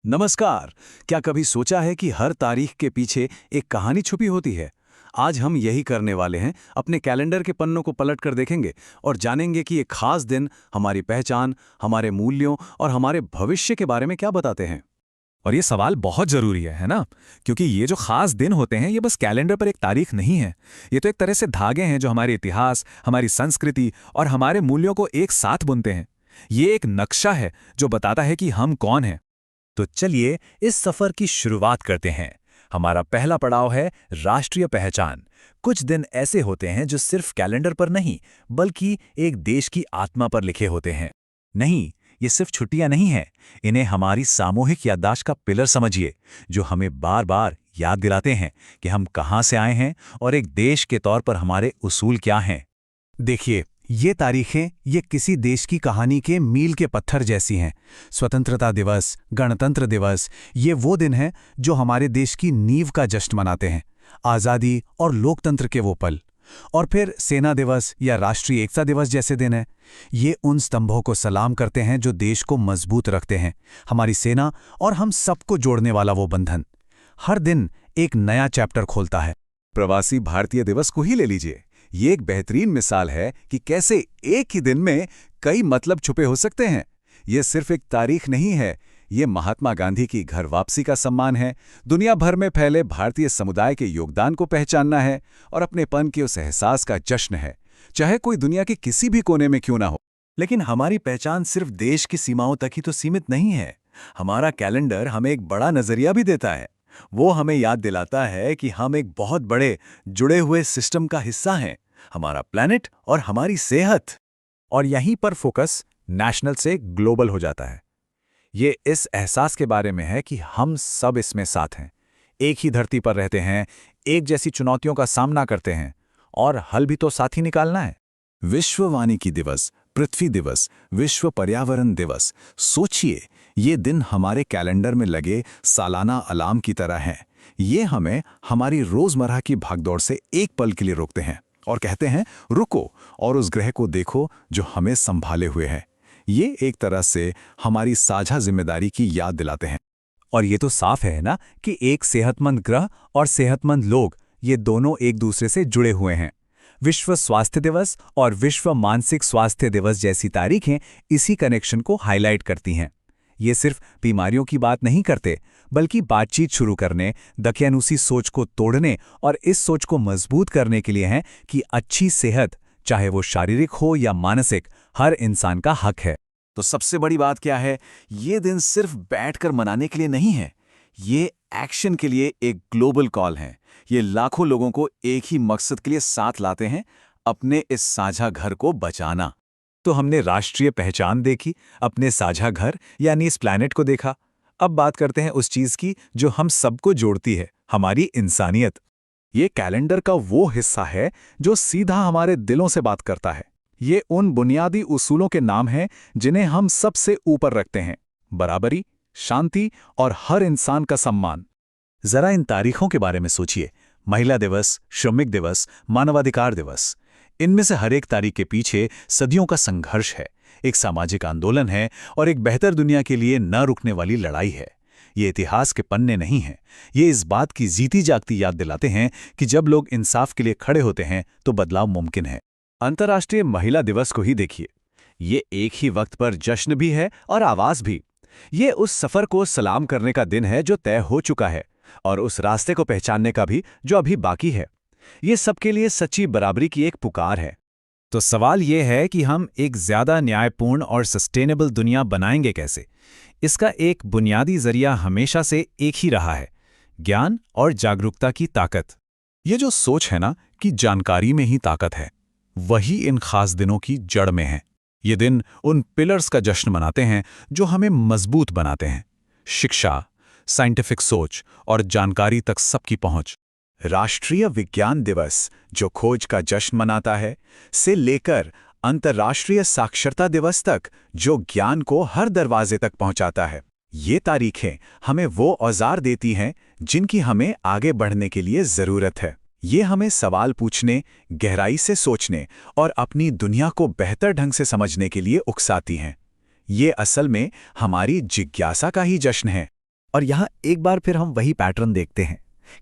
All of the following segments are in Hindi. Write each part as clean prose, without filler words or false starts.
नमस्कार। क्या कभी सोचा है कि हर तारीख के पीछे एक कहानी छुपी होती है? आज हम यही करने वाले हैं। अपने कैलेंडर के पन्नों को पलट कर देखेंगे और जानेंगे कि ये खास दिन हमारी पहचान, हमारे मूल्यों और हमारे भविष्य के बारे में क्या बताते हैं। और ये सवाल बहुत जरूरी है ना? क्योंकि ये जो खास दिन होते हैं ये बस कैलेंडर पर एक तारीख नहीं है। ये तो एक तरह से धागे हैं जो हमारे इतिहास, हमारी संस्कृति और हमारे मूल्यों को एक साथ बुनते हैं। ये एक नक्शा है जो बताता है कि हम कौन हैं। तो चलिए इस सफर की शुरुआत करते हैं। हमारा पहला पड़ाव है राष्ट्रीय पहचान। कुछ दिन ऐसे होते हैं जो सिर्फ कैलेंडर पर नहीं, बल्कि एक देश की आत्मा पर लिखे होते हैं। नहीं, ये सिर्फ छुट्टियां नहीं हैं। इन्हें हमारी सामूहिक याददाश्त का पिलर समझिए, जो हमें बार बार याद दिलाते हैं कि हम कहां से आए हैं और एक देश के तौर पर हमारे उसूल क्या हैं। देखिए, ये तारीखें ये किसी देश की कहानी के मील के पत्थर जैसी हैं। स्वतंत्रता दिवस, गणतंत्र दिवस, ये वो दिन हैं जो हमारे देश की नींव का जश्न मनाते हैं, आज़ादी और लोकतंत्र के वो पल। और फिर सेना दिवस या राष्ट्रीय एकता दिवस जैसे दिन हैं, ये उन स्तंभों को सलाम करते हैं जो देश को मजबूत रखते हैं, हमारी सेना और हम सबको जोड़ने वाला वो बंधन। हर दिन एक नया चैप्टर खोलता है। प्रवासी भारतीय दिवस को ही ले लीजिए। ये एक बेहतरीन मिसाल है कि कैसे एक ही दिन में कई मतलब छुपे हो सकते हैं। ये सिर्फ एक तारीख नहीं है, ये महात्मा गांधी की घर वापसी का सम्मान है, दुनिया भर में फैले भारतीय समुदाय के योगदान को पहचानना है और अपनेपन के उस एहसास का जश्न है, चाहे कोई दुनिया के किसी भी कोने में क्यों ना हो। लेकिन हमारी पहचान सिर्फ देश की सीमाओं तक ही तो सीमित नहीं है। हमारा कैलेंडर हमें एक बड़ा नजरिया भी देता है। वो हमें याद दिलाता है कि हम एक बहुत बड़े जुड़े हुए सिस्टम का हिस्सा हैं, हमारा प्लैनेट और हमारी सेहत। और यहीं पर फोकस नेशनल से ग्लोबल हो जाता है। ये इस एहसास के बारे में है कि हम सब इसमें साथ हैं, एक ही धरती पर रहते हैं, एक जैसी चुनौतियों का सामना करते हैं और हल भी तो साथ ही निकालना है। विश्व वानिकी दिवस, पृथ्वी दिवस, विश्व पर्यावरण दिवस, सोचिए, ये दिन हमारे कैलेंडर में लगे सालाना अलार्म की तरह हैं। ये हमें हमारी रोजमर्रा की भागदौड़ से एक पल के लिए रोकते हैं और कहते हैं, रुको और उस ग्रह को देखो जो हमें संभाले हुए है। ये एक तरह से हमारी साझा जिम्मेदारी की याद दिलाते हैं। और ये तो साफ है ना कि एक सेहतमंद ग्रह और सेहतमंद लोग, ये दोनों एक दूसरे से जुड़े हुए हैं। विश्व स्वास्थ्य दिवस और विश्व मानसिक स्वास्थ्य दिवस जैसी तारीखें इसी कनेक्शन को हाईलाइट करती हैं। ये सिर्फ बीमारियों की बात नहीं करते, बल्कि बातचीत शुरू करने, दकियानूसी सोच को तोड़ने और इस सोच को मजबूत करने के लिए हैं कि अच्छी सेहत, चाहे वो शारीरिक हो या मानसिक, हर इंसान का हक है। तो सबसे बड़ी बात क्या है? ये दिन सिर्फ बैठकर मनाने के लिए नहीं है, ये एक्शन के लिए एक ग्लोबल कॉल है। ये लाखों लोगों को एक ही मकसद के लिए साथ लाते हैं, अपने इस साझा घर को बचाना। तो हमने राष्ट्रीय पहचान देखी, अपने साझा घर यानी इस प्लैनेट को देखा। अब बात करते हैं उस चीज की जो हम सबको जोड़ती है, हमारी इंसानियत। ये कैलेंडर का वो हिस्सा है जो सीधा हमारे दिलों से बात करता है। ये उन बुनियादी उसूलों के नाम हैं जिन्हें हम सबसे ऊपर रखते हैं: बराबरी, शांति और हर इंसान का सम्मान। जरा इन तारीखों के बारे में सोचिए। महिला दिवस, श्रमिक दिवस, मानवाधिकार दिवस, इनमें से हर एक तारीख के पीछे सदियों का संघर्ष है, एक सामाजिक आंदोलन है और एक बेहतर दुनिया के लिए न रुकने वाली लड़ाई है। ये इतिहास के पन्ने नहीं हैं, ये इस बात की जीती जागती याद दिलाते हैं कि जब लोग इंसाफ के लिए खड़े होते हैं तो बदलाव मुमकिन है। अंतर्राष्ट्रीय महिला दिवस को ही देखिए। ये एक ही वक्त पर जश्न भी है और आवाज भी। ये उस सफर को सलाम करने का दिन है जो तय हो चुका है, और उस रास्ते को पहचानने का भी जो अभी बाकी है। ये सबके लिए सच्ची बराबरी की एक पुकार है। तो सवाल ये है कि हम एक ज्यादा न्यायपूर्ण और सस्टेनेबल दुनिया बनाएंगे कैसे? इसका एक बुनियादी जरिया हमेशा से एक ही रहा है: ज्ञान और जागरूकता की ताकत। ये जो सोच है ना कि जानकारी में ही ताकत है, वही इन खास दिनों की जड़ में है। ये दिन उन पिलर्स का जश्न मनाते हैं जो हमें मजबूत बनाते हैं: शिक्षा, साइंटिफिक सोच और जानकारी तक सबकी पहुंच। राष्ट्रीय विज्ञान दिवस जो खोज का जश्न मनाता है, से लेकर अंतर्राष्ट्रीय साक्षरता दिवस तक जो ज्ञान को हर दरवाजे तक पहुंचाता है। ये तारीखें हमें वो औजार देती हैं जिनकी हमें आगे बढ़ने के लिए जरूरत है। ये हमें सवाल पूछने, गहराई से सोचने और अपनी दुनिया को बेहतर ढंग से समझने के लिए उकसाती हैं। ये असल में हमारी जिज्ञासा का ही जश्न है। और यहाँ एक बार फिर हम वही पैटर्न देखते हैं,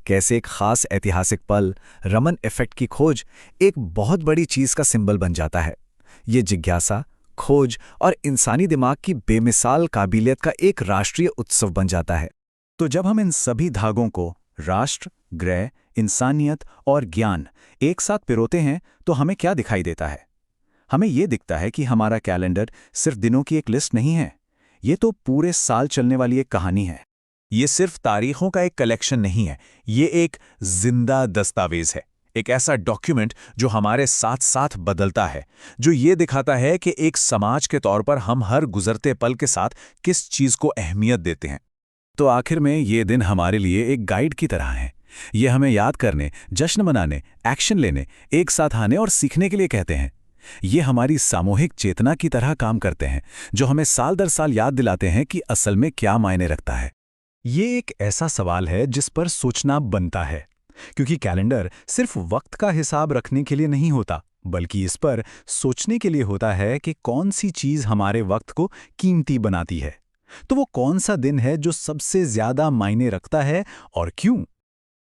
कैसे एक खास ऐतिहासिक पल, रमन इफेक्ट की खोज, एक बहुत बड़ी चीज का सिंबल बन जाता है। ये जिज्ञासा, खोज और इंसानी दिमाग की बेमिसाल काबिलियत का एक राष्ट्रीय उत्सव बन जाता है। तो जब हम इन सभी धागों को राष्ट्र, ग्रह, इंसानियत और ज्ञान एक साथ पिरोते हैं तो हमें क्या दिखाई देता है? हमें ये दिखता है कि हमारा कैलेंडर सिर्फ दिनों की एक लिस्ट नहीं है, ये तो पूरे साल चलने वाली एक कहानी है। ये सिर्फ तारीखों का एक कलेक्शन नहीं है, ये एक जिंदा दस्तावेज है, एक ऐसा डॉक्यूमेंट जो हमारे साथ साथ बदलता है, जो ये दिखाता है कि एक समाज के तौर पर हम हर गुजरते पल के साथ किस चीज को अहमियत देते हैं। तो आखिर में ये दिन हमारे लिए एक गाइड की तरह है। ये हमें याद करने, जश्न मनाने, एक्शन लेने, एक साथ आने और सीखने के लिए कहते हैं। ये हमारी सामूहिक चेतना की तरह काम करते हैं, जो हमें साल दर साल याद दिलाते हैं कि असल में क्या मायने रखता है। ये एक ऐसा सवाल है जिस पर सोचना बनता है, क्योंकि कैलेंडर सिर्फ वक्त का हिसाब रखने के लिए नहीं होता, बल्कि इस पर सोचने के लिए होता है कि कौन सी चीज हमारे वक्त को कीमती बनाती है। तो वो कौन सा दिन है जो सबसे ज्यादा मायने रखता है और क्यों?